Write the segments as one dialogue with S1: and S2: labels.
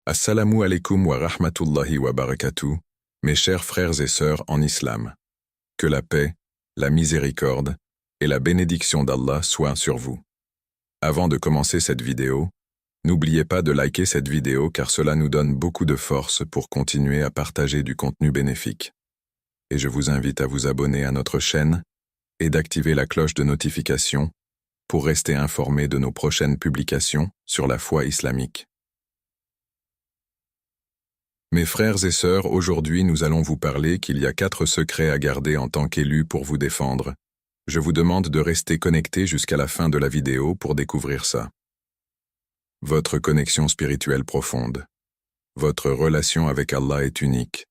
S1: Assalamu alaikum wa rahmatullahi wa barakatuh, mes chers frères et sœurs en islam. Que la paix, la miséricorde et la bénédiction d'Allah soient sur vous. Avant de commencer cette vidéo, n'oubliez pas de liker cette vidéo car cela nous donne beaucoup de force pour continuer à partager du contenu bénéfique. Et je vous invite à vous abonner à notre chaîne et d'activer la cloche de notification pour rester informé de nos prochaines publications sur la foi islamique. Mes frères et sœurs, aujourd'hui nous allons vous parler qu'il y a 4 secrets à garder en tant qu'élus pour vous défendre. Je vous demande de rester connecté jusqu'à la fin de la vidéo pour découvrir ça. Votre connexion spirituelle profonde. Votre relation avec Allah est unique.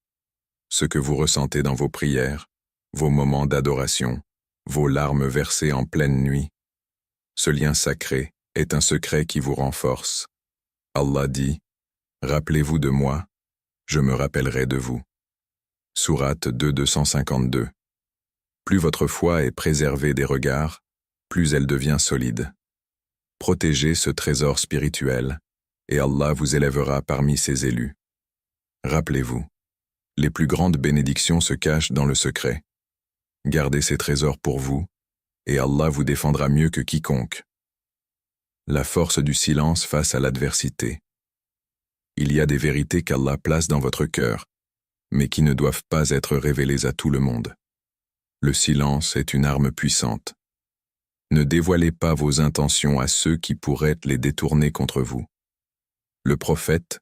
S1: Ce que vous ressentez dans vos prières, vos moments d'adoration, vos larmes versées en pleine nuit. Ce lien sacré est un secret qui vous renforce. Allah dit « Rappelez-vous de moi, je me rappellerai de vous. » Sourate 2:252. Plus votre foi est préservée des regards, plus elle devient solide. Protégez ce trésor spirituel, et Allah vous élèvera parmi ses élus. Rappelez-vous, les plus grandes bénédictions se cachent dans le secret. Gardez ces trésors pour vous, et Allah vous défendra mieux que quiconque. La force du silence face à l'adversité. Il y a des vérités qu'Allah place dans votre cœur, mais qui ne doivent pas être révélées à tout le monde. Le silence est une arme puissante. Ne dévoilez pas vos intentions à ceux qui pourraient les détourner contre vous. Le prophète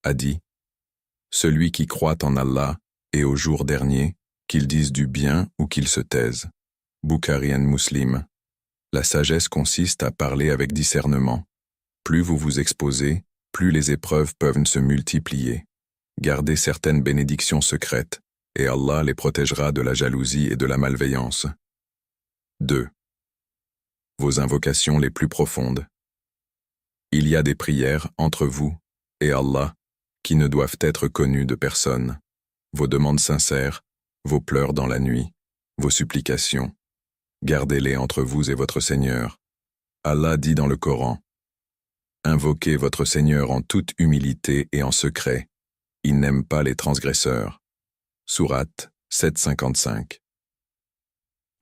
S1: a dit « Celui qui croit en Allah et au jour dernier, qu'il dise du bien ou qu'il se taise. » Bukhari & Muslim. La sagesse consiste à parler avec discernement. Plus vous vous exposez, plus les épreuves peuvent se multiplier. Gardez certaines bénédictions secrètes, et Allah les protégera de la jalousie et de la malveillance. 2. Vos invocations les plus profondes. Il y a des prières entre vous et Allah qui ne doivent être connues de personne. Vos demandes sincères, vos pleurs dans la nuit, vos supplications. Gardez-les entre vous et votre Seigneur. Allah dit dans le Coran, « Invoquez votre Seigneur en toute humilité et en secret. Il n'aime pas les transgresseurs. » Sourate 7:55.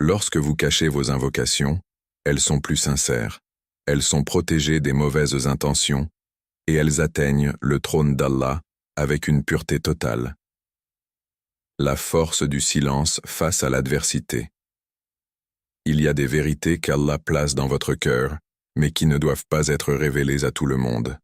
S1: Lorsque vous cachez vos invocations, elles sont plus sincères, elles sont protégées des mauvaises intentions, et elles atteignent le trône d'Allah avec une pureté totale. La force du silence face à l'adversité. Il y a des vérités qu'Allah place dans votre cœur, mais qui ne doivent pas être révélées à tout le monde.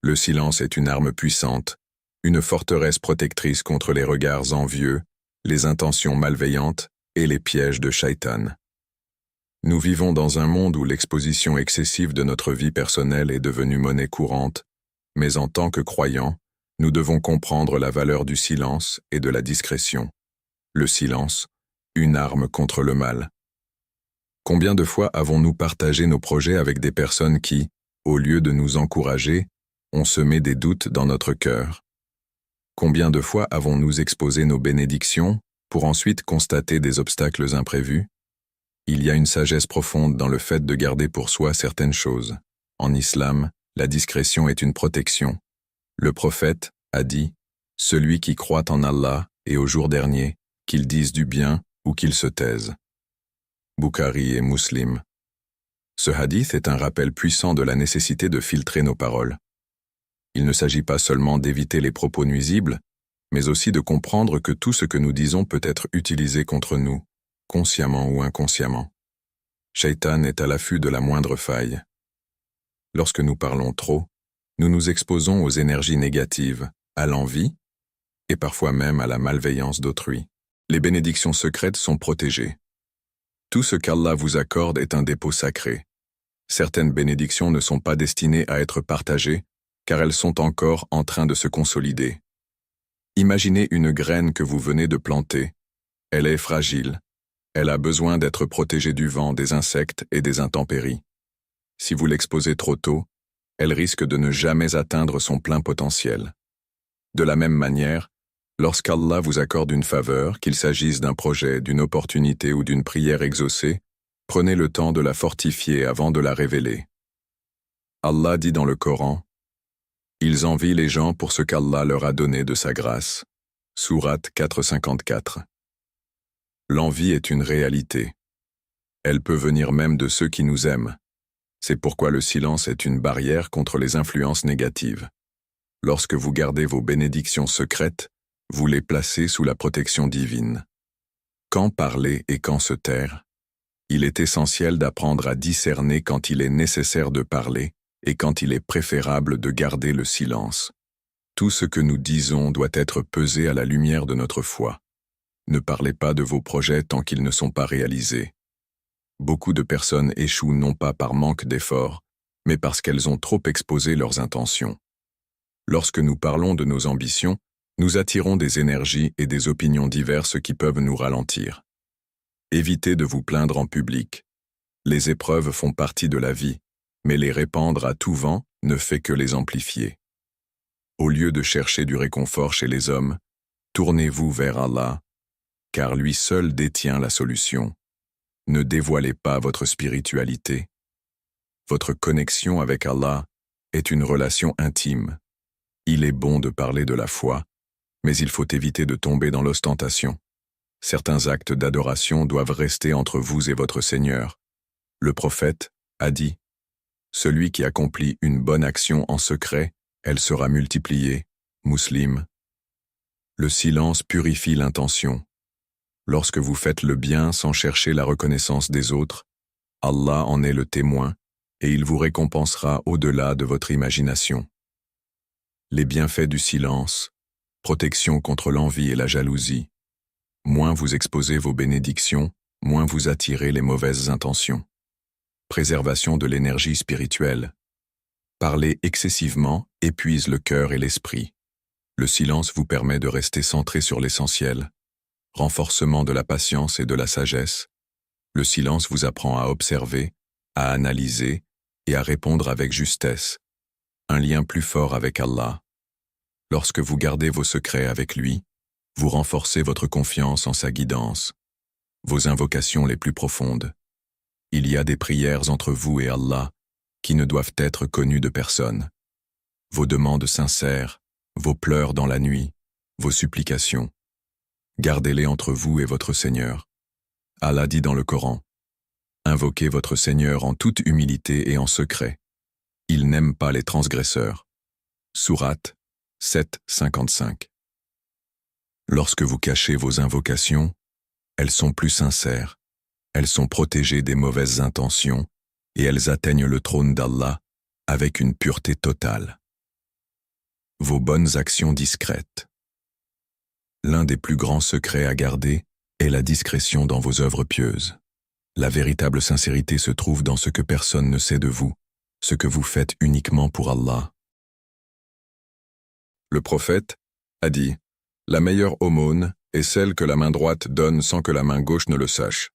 S1: Le silence est une arme puissante, une forteresse protectrice contre les regards envieux, les intentions malveillantes et les pièges de Shaitan. Nous vivons dans un monde où l'exposition excessive de notre vie personnelle est devenue monnaie courante, mais en tant que croyants, nous devons comprendre la valeur du silence et de la discrétion. Le silence, une arme contre le mal. Combien de fois avons-nous partagé nos projets avec des personnes qui, au lieu de nous encourager, ont semé des doutes dans notre cœur? Combien de fois avons-nous exposé nos bénédictions pour ensuite constater des obstacles imprévus? Il y a une sagesse profonde dans le fait de garder pour soi certaines choses. En islam, la discrétion est une protection. Le prophète a dit « Celui qui croit en Allah et au jour dernier, qu'il dise du bien ou qu'il se taise. » Bukhari et Muslim. Ce hadith est un rappel puissant de la nécessité de filtrer nos paroles. Il ne s'agit pas seulement d'éviter les propos nuisibles, mais aussi de comprendre que tout ce que nous disons peut être utilisé contre nous, consciemment ou inconsciemment. Shaitan est à l'affût de la moindre faille. Lorsque nous parlons trop, nous nous exposons aux énergies négatives, à l'envie, et parfois même à la malveillance d'autrui. Les bénédictions secrètes sont protégées. Tout ce qu'Allah vous accorde est un dépôt sacré. Certaines bénédictions ne sont pas destinées à être partagées, car elles sont encore en train de se consolider. Imaginez une graine que vous venez de planter. Elle est fragile. Elle a besoin d'être protégée du vent, des insectes et des intempéries. Si vous l'exposez trop tôt, elle risque de ne jamais atteindre son plein potentiel. De la même manière, lorsqu'Allah vous accorde une faveur, qu'il s'agisse d'un projet, d'une opportunité ou d'une prière exaucée, prenez le temps de la fortifier avant de la révéler. Allah dit dans le Coran, Ils envient les gens pour ce qu'Allah leur a donné de sa grâce. Sourate 454. L'envie est une réalité. Elle peut venir même de ceux qui nous aiment. C'est pourquoi le silence est une barrière contre les influences négatives. Lorsque vous gardez vos bénédictions secrètes, vous les placez sous la protection divine. Quand parler et quand se taire? Il est essentiel d'apprendre à discerner quand il est nécessaire de parler et quand il est préférable de garder le silence. Tout ce que nous disons doit être pesé à la lumière de notre foi. Ne parlez pas de vos projets tant qu'ils ne sont pas réalisés. Beaucoup de personnes échouent non pas par manque d'efforts, mais parce qu'elles ont trop exposé leurs intentions. Lorsque nous parlons de nos ambitions, nous attirons des énergies et des opinions diverses qui peuvent nous ralentir. Évitez de vous plaindre en public. Les épreuves font partie de la vie, mais les répandre à tout vent ne fait que les amplifier. Au lieu de chercher du réconfort chez les hommes, tournez-vous vers Allah, car lui seul détient la solution. Ne dévoilez pas votre spiritualité. Votre connexion avec Allah est une relation intime. Il est bon de parler de la foi, mais il faut éviter de tomber dans l'ostentation. Certains actes d'adoration doivent rester entre vous et votre Seigneur. Le prophète a dit « Celui qui accomplit une bonne action en secret, elle sera multipliée. » Muslim. Le silence purifie l'intention. Lorsque vous faites le bien sans chercher la reconnaissance des autres, Allah en est le témoin et il vous récompensera au-delà de votre imagination. Les bienfaits du silence, protection contre l'envie et la jalousie. Moins vous exposez vos bénédictions, moins vous attirez les mauvaises intentions. Préservation de l'énergie spirituelle. Parler excessivement épuise le cœur et l'esprit. Le silence vous permet de rester centré sur l'essentiel. Renforcement de la patience et de la sagesse. Le silence vous apprend à observer, à analyser et à répondre avec justesse. Un lien plus fort avec Allah. Lorsque vous gardez vos secrets avec lui, vous renforcez votre confiance en sa guidance. Vos invocations les plus profondes. Il y a des prières entre vous et Allah qui ne doivent être connues de personne. Vos demandes sincères, vos pleurs dans la nuit, vos supplications. Gardez-les entre vous et votre Seigneur. Allah dit dans le Coran, « Invoquez votre Seigneur en toute humilité et en secret. Il n'aime pas les transgresseurs. » Sourate 7:55. Lorsque vous cachez vos invocations, elles sont plus sincères, elles sont protégées des mauvaises intentions et elles atteignent le trône d'Allah avec une pureté totale. Vos bonnes actions discrètes. L'un des plus grands secrets à garder est la discrétion dans vos œuvres pieuses. La véritable sincérité se trouve dans ce que personne ne sait de vous, ce que vous faites uniquement pour Allah. Le prophète a dit « La meilleure aumône est celle que la main droite donne sans que la main gauche ne le sache. »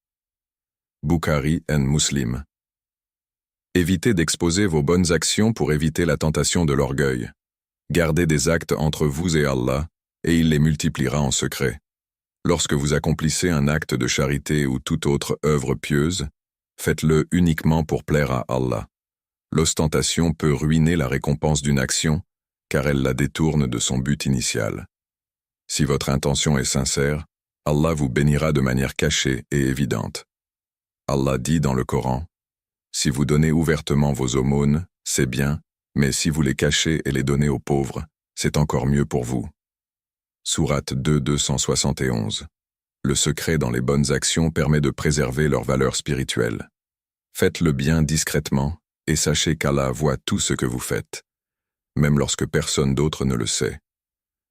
S1: Bukhari and Muslim. Évitez d'exposer vos bonnes actions pour éviter la tentation de l'orgueil. Gardez des actes entre vous et Allah, et il les multipliera en secret. Lorsque vous accomplissez un acte de charité ou toute autre œuvre pieuse, faites-le uniquement pour plaire à Allah. L'ostentation peut ruiner la récompense d'une action, car elle la détourne de son but initial. Si votre intention est sincère, Allah vous bénira de manière cachée et évidente. Allah dit dans le Coran, « Si vous donnez ouvertement vos aumônes, c'est bien, mais si vous les cachez et les donnez aux pauvres, c'est encore mieux pour vous. » Sourate 2:271. Le secret dans les bonnes actions permet de préserver leur valeur spirituelle. Faites le bien discrètement et sachez qu'Allah voit tout ce que vous faites, même lorsque personne d'autre ne le sait.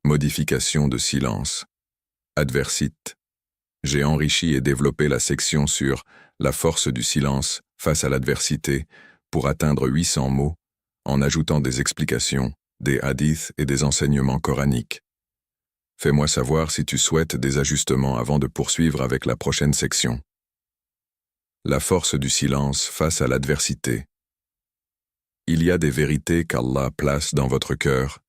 S1: Modification de silence. Adversite. J'ai enrichi et développé la section sur la force du silence face à l'adversité pour atteindre 800 mots, en ajoutant des explications, des hadiths et des enseignements coraniques. Fais-moi savoir si tu souhaites des ajustements avant de poursuivre avec la prochaine section. La force du silence face à l'adversité. Il y a des vérités qu'Allah place dans votre cœur,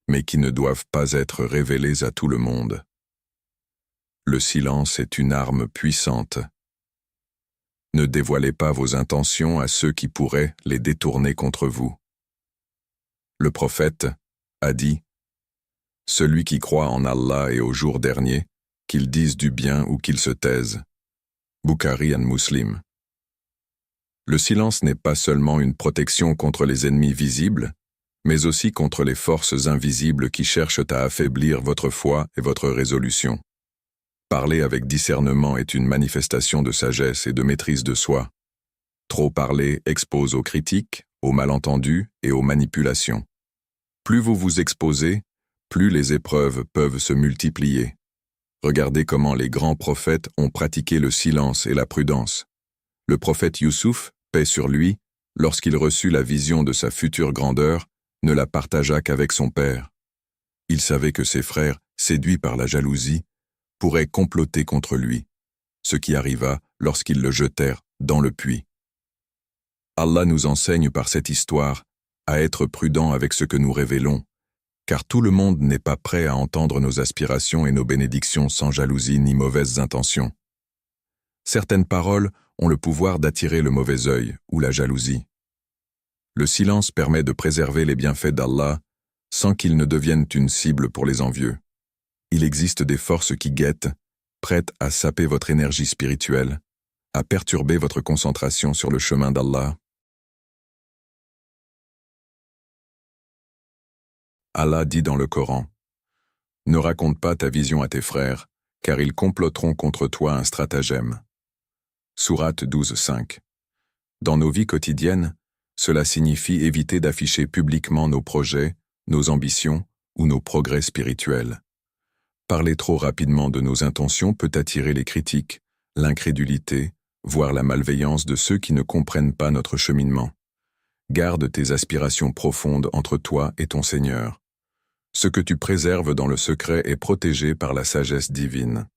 S1: mais qui ne doivent pas être révélées à tout le monde. Le silence est une arme puissante. Ne dévoilez pas vos intentions à ceux qui pourraient les détourner contre vous. Le prophète a dit, « Celui qui croit en Allah et au jour dernier, qu'il dise du bien ou qu'il se taise. » Bukhari and Muslim. Le silence n'est pas seulement une protection contre les ennemis visibles, mais aussi contre les forces invisibles qui cherchent à affaiblir votre foi et votre résolution. Parler avec discernement est une manifestation de sagesse et de maîtrise de soi. Trop parler expose aux critiques, aux malentendus et aux manipulations. Plus vous vous exposez, plus les épreuves peuvent se multiplier. Regardez comment les grands prophètes ont pratiqué le silence et la prudence. Le prophète Youssouf, paix sur lui, lorsqu'il reçut la vision de sa future grandeur, ne la partagea qu'avec son père. Il savait que ses frères, séduits par la jalousie, pourraient comploter contre lui, ce qui arriva lorsqu'ils le jetèrent dans le puits. Allah nous enseigne par cette histoire à être prudents avec ce que nous révélons, car tout le monde n'est pas prêt à entendre nos aspirations et nos bénédictions sans jalousie ni mauvaises intentions. Certaines paroles ont le pouvoir d'attirer le mauvais œil ou la jalousie. Le silence permet de préserver les bienfaits d'Allah sans qu'ils ne deviennent une cible pour les envieux. Il existe des forces qui guettent, prêtes à saper votre énergie spirituelle, à perturber votre concentration sur le chemin d'Allah. Allah dit dans le Coran, « Ne raconte pas ta vision à tes frères, car ils comploteront contre toi un stratagème. » Sourate 12:5. Dans nos vies quotidiennes, cela signifie éviter d'afficher publiquement nos projets, nos ambitions ou nos progrès spirituels. Parler trop rapidement de nos intentions peut attirer les critiques, l'incrédulité, voire la malveillance de ceux qui ne comprennent pas notre cheminement. Garde tes aspirations profondes entre toi et ton Seigneur. Ce que tu préserves dans le secret est protégé par la sagesse divine.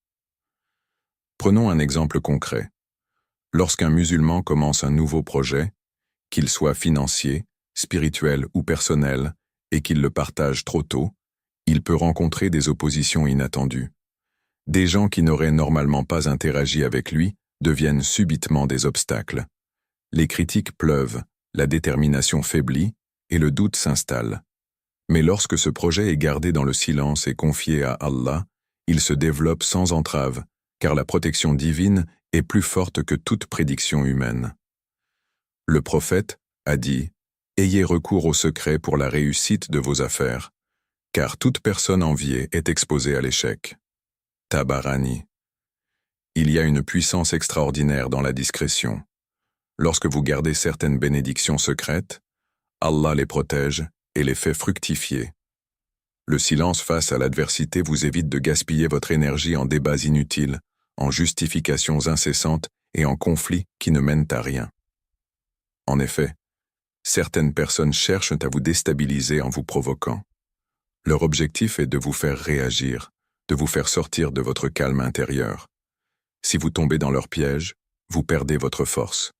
S1: Prenons un exemple concret. Lorsqu'un musulman commence un nouveau projet, qu'il soit financier, spirituel ou personnel, et qu'il le partage trop tôt, il peut rencontrer des oppositions inattendues. Des gens qui n'auraient normalement pas interagi avec lui deviennent subitement des obstacles. Les critiques pleuvent, la détermination faiblit et le doute s'installe. Mais lorsque ce projet est gardé dans le silence et confié à Allah, il se développe sans entrave, car la protection divine est plus forte que toute prédiction humaine. Le prophète a dit « Ayez recours au secret pour la réussite de vos affaires, car toute personne enviée est exposée à l'échec. » Tabarani. Il y a une puissance extraordinaire dans la discrétion. Lorsque vous gardez certaines bénédictions secrètes, Allah les protège et les fait fructifier. Le silence face à l'adversité vous évite de gaspiller votre énergie en débats inutiles, en justifications incessantes et en conflits qui ne mènent à rien. En effet, certaines personnes cherchent à vous déstabiliser en vous provoquant. Leur objectif est de vous faire réagir, de vous faire sortir de votre calme intérieur. Si vous tombez dans leur piège, vous perdez votre force.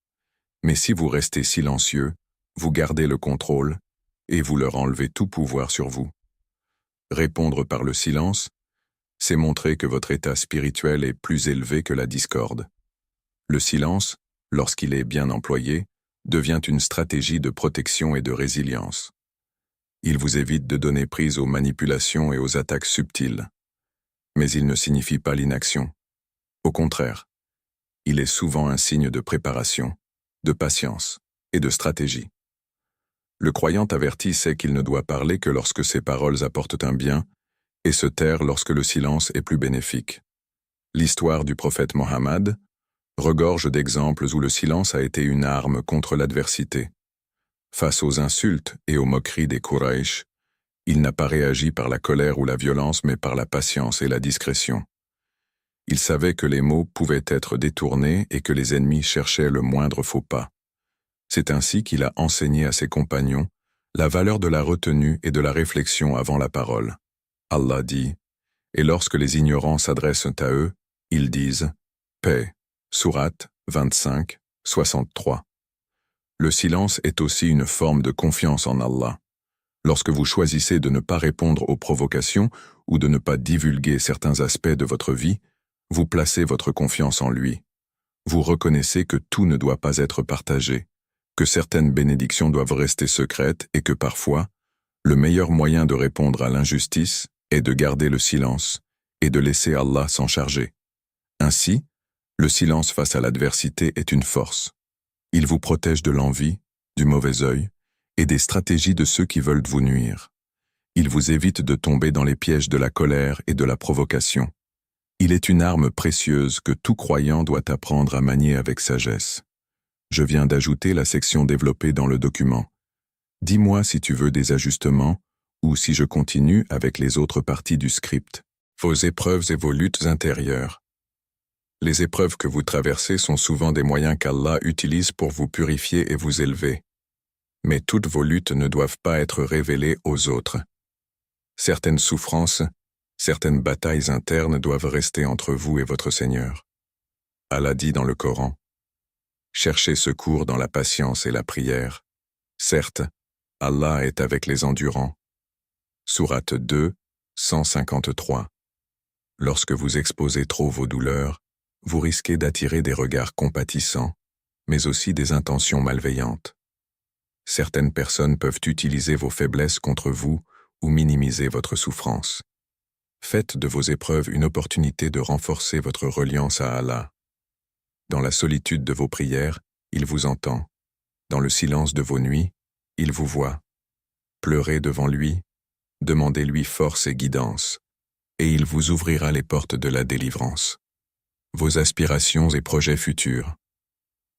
S1: Mais si vous restez silencieux, vous gardez le contrôle et vous leur enlevez tout pouvoir sur vous. Répondre par le silence, c'est montrer que votre état spirituel est plus élevé que la discorde. Le silence, lorsqu'il est bien employé, devient une stratégie de protection et de résilience. Il vous évite de donner prise aux manipulations et aux attaques subtiles. Mais il ne signifie pas l'inaction. Au contraire, il est souvent un signe de préparation, de patience et de stratégie. Le croyant averti sait qu'il ne doit parler que lorsque ses paroles apportent un bien et se taire lorsque le silence est plus bénéfique. L'histoire du prophète Mohammed regorge d'exemples où le silence a été une arme contre l'adversité. Face aux insultes et aux moqueries des Quraysh, il n'a pas réagi par la colère ou la violence, mais par la patience et la discrétion. Il savait que les mots pouvaient être détournés et que les ennemis cherchaient le moindre faux pas. C'est ainsi qu'il a enseigné à ses compagnons la valeur de la retenue et de la réflexion avant la parole. Allah dit, « Et lorsque les ignorants s'adressent à eux, ils disent « Paix ». Sourate 25, 63. Le silence est aussi une forme de confiance en Allah. Lorsque vous choisissez de ne pas répondre aux provocations ou de ne pas divulguer certains aspects de votre vie, vous placez votre confiance en lui. Vous reconnaissez que tout ne doit pas être partagé, que certaines bénédictions doivent rester secrètes et que parfois, Le meilleur moyen de répondre à l'injustice est de garder le silence et de laisser Allah s'en charger. Ainsi, le silence face à l'adversité est une force. Il vous protège de l'envie, du mauvais œil et des stratégies de ceux qui veulent vous nuire. Il vous évite de tomber dans les pièges de la colère et de la provocation. Il est une arme précieuse que tout croyant doit apprendre à manier avec sagesse. Je viens d'ajouter la section développée dans le document. Dis-moi si tu veux des ajustements ou si je continue avec les autres parties du script. Vos épreuves et vos luttes intérieures. Les épreuves que vous traversez sont souvent des moyens qu'Allah utilise pour vous purifier et vous élever. Mais toutes vos luttes ne doivent pas être révélées aux autres. Certaines souffrances, certaines batailles internes doivent rester entre vous et votre Seigneur. Allah dit dans le Coran, « Cherchez secours dans la patience et la prière. Certes, Allah est avec les endurants. » Sourate 2, 153. Lorsque vous exposez trop vos douleurs, vous risquez d'attirer des regards compatissants, mais aussi des intentions malveillantes. Certaines personnes peuvent utiliser vos faiblesses contre vous ou minimiser votre souffrance. Faites de vos épreuves une opportunité de renforcer votre reliance à Allah. Dans la solitude de vos prières, il vous entend. Dans le silence de vos nuits, il vous voit. Pleurez devant lui, demandez-lui force et guidance, et il vous ouvrira les portes de la délivrance. Vos aspirations et projets futurs.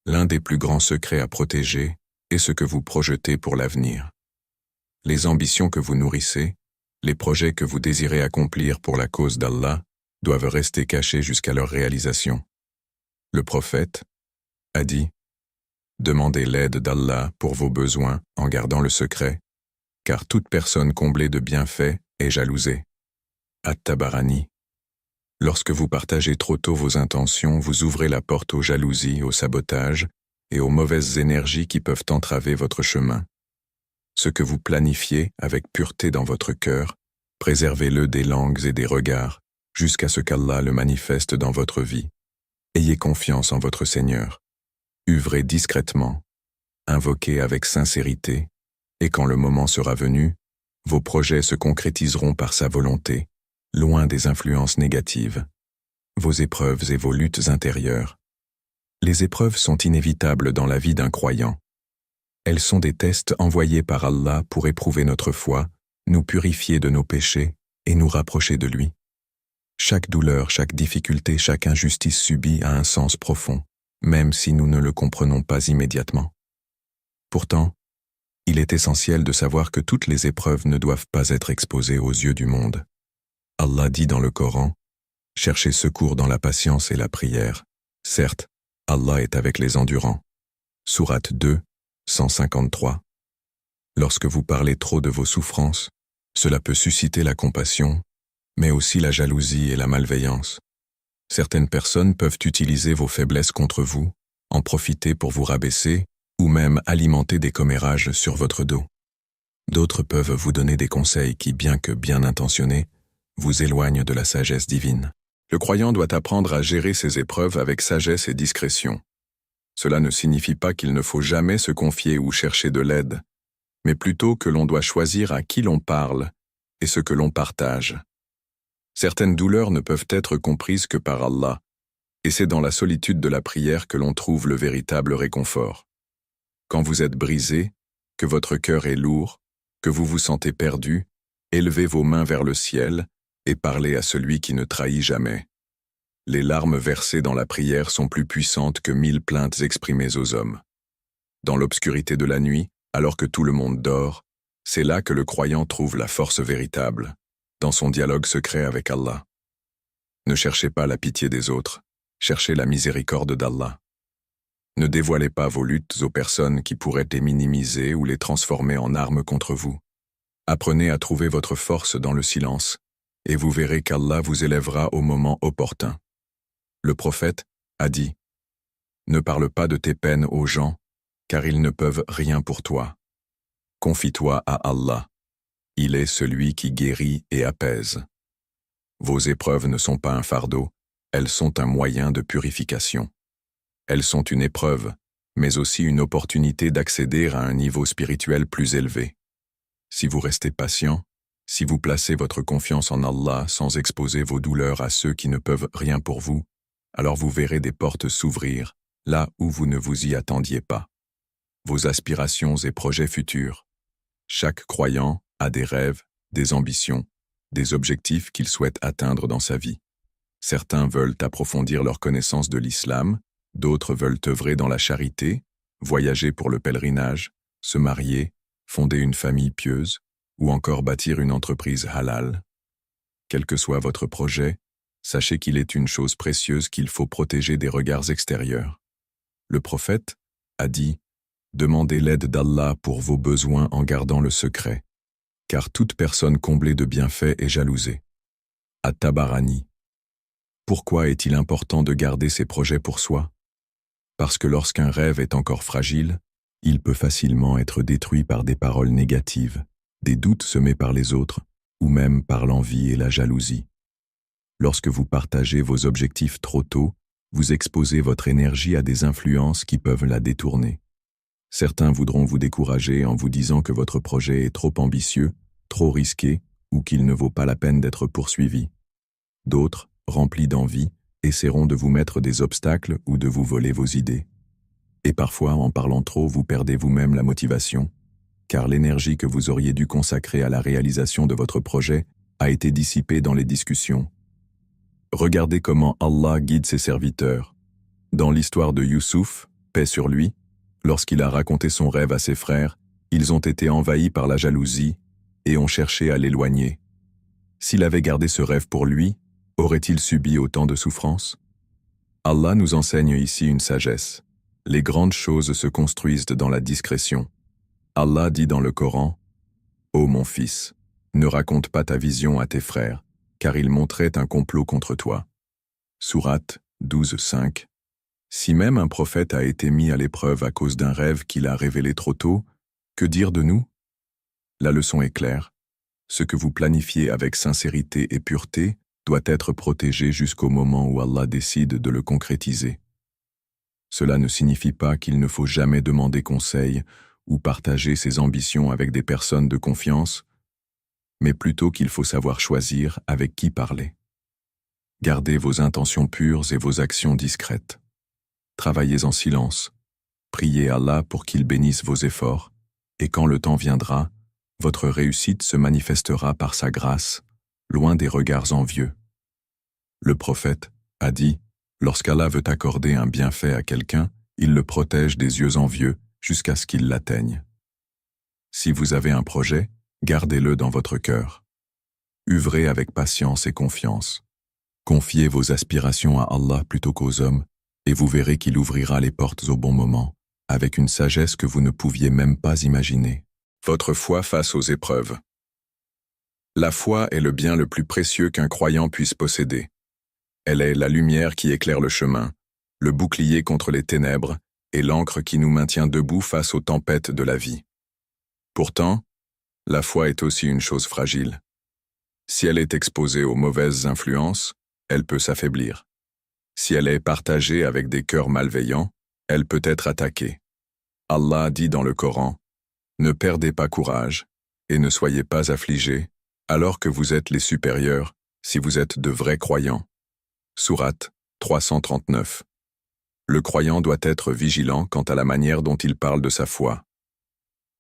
S1: L'un des plus grands secrets à protéger est ce que vous projetez pour l'avenir. Les ambitions que vous nourrissez, les projets que vous désirez accomplir pour la cause d'Allah, doivent rester cachés jusqu'à leur réalisation. Le prophète a dit « Demandez l'aide d'Allah pour vos besoins en gardant le secret, car toute personne comblée de bienfaits est jalousée. » At-Tabarani. Lorsque vous partagez trop tôt vos intentions, vous ouvrez la porte aux jalousies, au sabotage et aux mauvaises énergies qui peuvent entraver votre chemin. Ce que vous planifiez avec pureté dans votre cœur, préservez-le des langues et des regards, jusqu'à ce qu'Allah le manifeste dans votre vie. Ayez confiance en votre Seigneur. Œuvrez discrètement, invoquez avec sincérité, et quand le moment sera venu, vos projets se concrétiseront par sa volonté, loin des influences négatives. Vos épreuves et vos luttes intérieures. Les épreuves sont inévitables dans la vie d'un croyant. Elles sont des tests envoyés par Allah pour éprouver notre foi, nous purifier de nos péchés et nous rapprocher de lui. Chaque douleur, chaque difficulté, chaque injustice subie a un sens profond, même si nous ne le comprenons pas immédiatement. Pourtant, il est essentiel de savoir que toutes les épreuves ne doivent pas être exposées aux yeux du monde. Allah dit dans le Coran, « Cherchez secours dans la patience et la prière. Certes, Allah est avec les endurants. » Sourate 2, 153. Lorsque vous parlez trop de vos souffrances, cela peut susciter la compassion, mais aussi la jalousie et la malveillance. Certaines personnes peuvent utiliser vos faiblesses contre vous, en profiter pour vous rabaisser, ou même alimenter des commérages sur votre dos. D'autres peuvent vous donner des conseils qui, bien que bien intentionnés, vous éloignent de la sagesse divine. Le croyant doit apprendre à gérer ses épreuves avec sagesse et discrétion. Cela ne signifie pas qu'il ne faut jamais se confier ou chercher de l'aide, mais plutôt que l'on doit choisir à qui l'on parle et ce que l'on partage. Certaines douleurs ne peuvent être comprises que par Allah, et c'est dans la solitude de la prière que l'on trouve le véritable réconfort. Quand vous êtes brisé, que votre cœur est lourd, que vous vous sentez perdu, élevez vos mains vers le ciel et parlez à celui qui ne trahit jamais. Les larmes versées dans la prière sont plus puissantes que 1000 plaintes exprimées aux hommes. Dans l'obscurité de la nuit, alors que tout le monde dort, c'est là que le croyant trouve la force véritable, dans son dialogue secret avec Allah. Ne cherchez pas la pitié des autres, cherchez la miséricorde d'Allah. Ne dévoilez pas vos luttes aux personnes qui pourraient les minimiser ou les transformer en armes contre vous. Apprenez à trouver votre force dans le silence, et vous verrez qu'Allah vous élèvera au moment opportun. Le prophète a dit « Ne parle pas de tes peines aux gens, car ils ne peuvent rien pour toi. Confie-toi à Allah. Il est celui qui guérit et apaise. Vos épreuves ne sont pas un fardeau, elles sont un moyen de purification. Elles sont une épreuve, mais aussi une opportunité d'accéder à un niveau spirituel plus élevé. Si vous restez patient, si vous placez votre confiance en Allah sans exposer vos douleurs à ceux qui ne peuvent rien pour vous, alors vous verrez des portes s'ouvrir là où vous ne vous y attendiez pas. Vos aspirations et projets futurs. Chaque croyant a des rêves, des ambitions, des objectifs qu'il souhaite atteindre dans sa vie. Certains veulent approfondir leur connaissance de l'islam, d'autres veulent œuvrer dans la charité, voyager pour le pèlerinage, se marier, fonder une famille pieuse, ou encore bâtir une entreprise halal. Quel que soit votre projet, sachez qu'il est une chose précieuse qu'il faut protéger des regards extérieurs. Le prophète a dit « Demandez l'aide d'Allah pour vos besoins en gardant le secret, car toute personne comblée de bienfaits est jalousée. » At-Tabarani. Pourquoi est-il important de garder ses projets pour soi? Parce que lorsqu'un rêve est encore fragile, il peut facilement être détruit par des paroles négatives, des doutes semés par les autres, ou même par l'envie et la jalousie. Lorsque vous partagez vos objectifs trop tôt, vous exposez votre énergie à des influences qui peuvent la détourner. Certains voudront vous décourager en vous disant que votre projet est trop ambitieux, trop risqué, ou qu'il ne vaut pas la peine d'être poursuivi. D'autres, remplis d'envie, essaieront de vous mettre des obstacles ou de vous voler vos idées. Et parfois, en parlant trop, vous perdez vous-même la motivation, car l'énergie que vous auriez dû consacrer à la réalisation de votre projet a été dissipée dans les discussions. Regardez comment Allah guide ses serviteurs. Dans l'histoire de Youssouf, paix sur lui, lorsqu'il a raconté son rêve à ses frères, ils ont été envahis par la jalousie et ont cherché à l'éloigner. S'il avait gardé ce rêve pour lui, aurait-il subi autant de souffrances? Allah nous enseigne ici une sagesse. Les grandes choses se construisent dans la discrétion. Allah dit dans le Coran, « Ô mon fils, ne raconte pas ta vision à tes frères, car ils montraient un complot contre toi. » Sourate 12:5. Si même un prophète a été mis à l'épreuve à cause d'un rêve qu'il a révélé trop tôt, que dire de nous? La leçon est claire. Ce que vous planifiez avec sincérité et pureté doit être protégé jusqu'au moment où Allah décide de le concrétiser. Cela ne signifie pas qu'il ne faut jamais demander conseil ou partager ses ambitions avec des personnes de confiance, mais plutôt qu'il faut savoir choisir avec qui parler. Gardez vos intentions pures et vos actions discrètes. Travaillez en silence. Priez Allah pour qu'il bénisse vos efforts, et quand le temps viendra, votre réussite se manifestera par sa grâce, loin des regards envieux. Le prophète a dit, lorsqu'Allah veut accorder un bienfait à quelqu'un, il le protège des yeux envieux jusqu'à ce qu'il l'atteigne. Si vous avez un projet, gardez-le dans votre cœur. Œuvrez avec patience et confiance. Confiez vos aspirations à Allah plutôt qu'aux hommes, et vous verrez qu'il ouvrira les portes au bon moment, avec une sagesse que vous ne pouviez même pas imaginer. Votre foi face aux épreuves. La foi est le bien le plus précieux qu'un croyant puisse posséder. Elle est la lumière qui éclaire le chemin, le bouclier contre les ténèbres et l'ancre qui nous maintient debout face aux tempêtes de la vie. Pourtant, la foi est aussi une chose fragile. Si elle est exposée aux mauvaises influences, elle peut s'affaiblir. Si elle est partagée avec des cœurs malveillants, elle peut être attaquée. Allah dit dans le Coran, « Ne perdez pas courage et ne soyez pas affligés, alors que vous êtes les supérieurs, si vous êtes de vrais croyants. » Sourate 339. Le croyant doit être vigilant quant à la manière dont il parle de sa foi.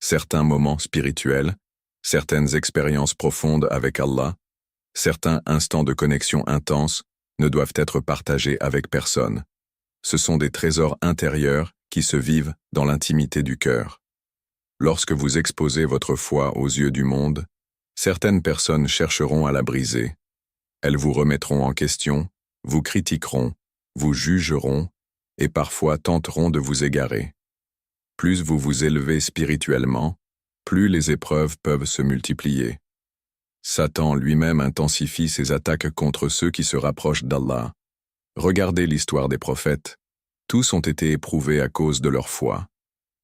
S1: Certains moments spirituels, certaines expériences profondes avec Allah, certains instants de connexion intense ne doivent être partagés avec personne. Ce sont des trésors intérieurs qui se vivent dans l'intimité du cœur. Lorsque vous exposez votre foi aux yeux du monde, certaines personnes chercheront à la briser. Elles vous remettront en question, vous critiqueront, vous jugeront et parfois tenteront de vous égarer. Plus vous vous élevez spirituellement, plus les épreuves peuvent se multiplier. Satan lui-même intensifie ses attaques contre ceux qui se rapprochent d'Allah. Regardez l'histoire des prophètes. Tous ont été éprouvés à cause de leur foi.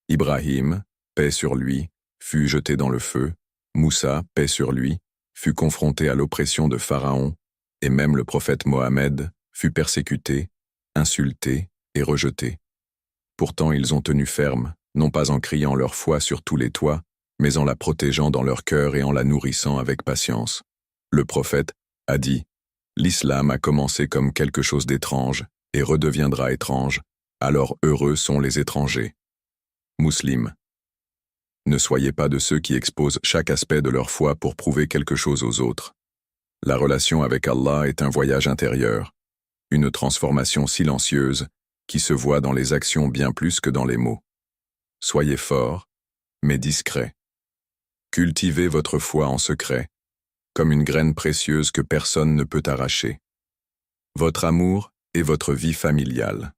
S1: Ibrahim, paix sur lui, fut jeté dans le feu. Moussa, paix sur lui, fut confronté à l'oppression de Pharaon, et même le prophète Mohammed fut persécuté, insulté et rejeté. Pourtant ils ont tenu ferme, non pas en criant leur foi sur tous les toits, mais en la protégeant dans leur cœur et en la nourrissant avec patience. Le prophète a dit, « L'islam a commencé comme quelque chose d'étrange et redeviendra étrange, alors heureux sont les étrangers. » Muslim. Ne soyez pas de ceux qui exposent chaque aspect de leur foi pour prouver quelque chose aux autres. La relation avec Allah est un voyage intérieur, une transformation silencieuse qui se voit dans les actions bien plus que dans les mots. Soyez forts, mais discrets. Cultivez votre foi en secret, comme une graine précieuse que personne ne peut arracher. Votre amour est votre vie familiale.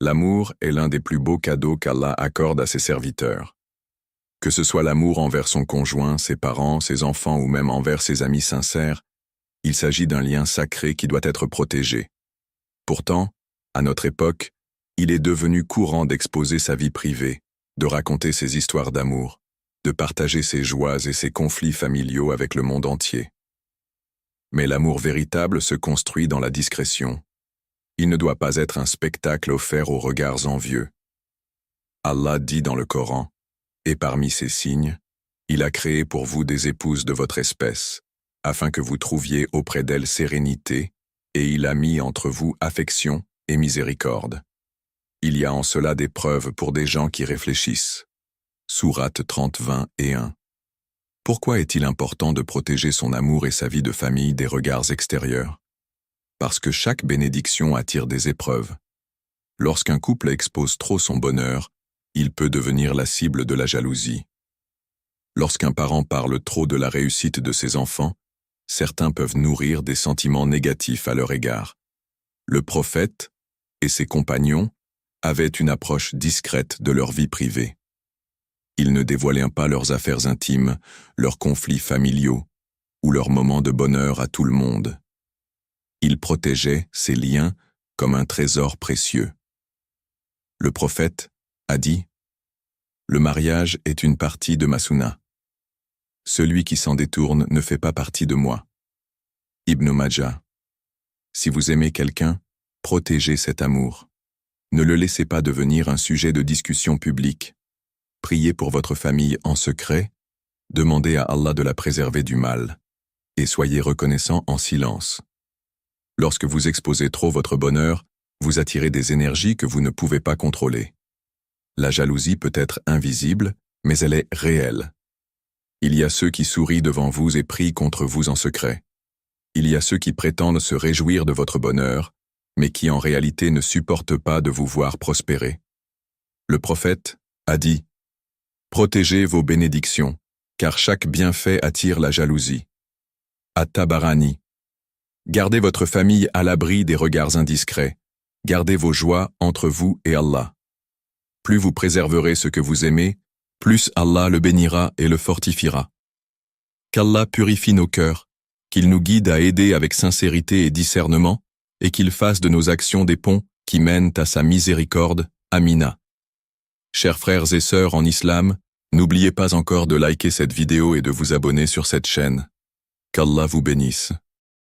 S1: L'amour est l'un des plus beaux cadeaux qu'Allah accorde à ses serviteurs. Que ce soit l'amour envers son conjoint, ses parents, ses enfants ou même envers ses amis sincères, il s'agit d'un lien sacré qui doit être protégé. Pourtant, à notre époque, il est devenu courant d'exposer sa vie privée, de raconter ses histoires d'amour, de partager ses joies et ses conflits familiaux avec le monde entier. Mais l'amour véritable se construit dans la discrétion. Il ne doit pas être un spectacle offert aux regards envieux. Allah dit dans le Coran, « Et parmi ces signes, il a créé pour vous des épouses de votre espèce, afin que vous trouviez auprès d'elles sérénité, et il a mis entre vous affection et miséricorde. Il y a en cela des preuves pour des gens qui réfléchissent. » Sourate 30, 20 et 1. Pourquoi est-il important de protéger son amour et sa vie de famille des regards extérieurs? Parce que chaque bénédiction attire des épreuves. Lorsqu'un couple expose trop son bonheur, il peut devenir la cible de la jalousie. Lorsqu'un parent parle trop de la réussite de ses enfants, certains peuvent nourrir des sentiments négatifs à leur égard. Le prophète et ses compagnons avaient une approche discrète de leur vie privée. Ils ne dévoilaient pas leurs affaires intimes, leurs conflits familiaux ou leurs moments de bonheur à tout le monde. Ils protégeaient ces liens comme un trésor précieux. Le prophète a dit, « Le mariage est une partie de ma sunna. Celui qui s'en détourne ne fait pas partie de moi. » Ibn Majah. Si vous aimez quelqu'un, protégez cet amour. Ne le laissez pas devenir un sujet de discussion publique. Priez pour votre famille en secret, demandez à Allah de la préserver du mal, et soyez reconnaissant en silence. Lorsque vous exposez trop votre bonheur, vous attirez des énergies que vous ne pouvez pas contrôler. La jalousie peut être invisible, mais elle est réelle. Il y a ceux qui sourient devant vous et prient contre vous en secret. Il y a ceux qui prétendent se réjouir de votre bonheur, mais qui en réalité ne supportent pas de vous voir prospérer. Le prophète a dit, « Protégez vos bénédictions, car chaque bienfait attire la jalousie. » At-Tabarani. Gardez votre famille à l'abri des regards indiscrets. Gardez vos joies entre vous et Allah. Plus vous préserverez ce que vous aimez, plus Allah le bénira et le fortifiera. Qu'Allah purifie nos cœurs, qu'il nous guide à aider avec sincérité et discernement, et qu'il fasse de nos actions des ponts qui mènent à sa miséricorde. Amina. Chers frères et sœurs en islam, n'oubliez pas encore de liker cette vidéo et de vous abonner sur cette chaîne. Qu'Allah vous bénisse.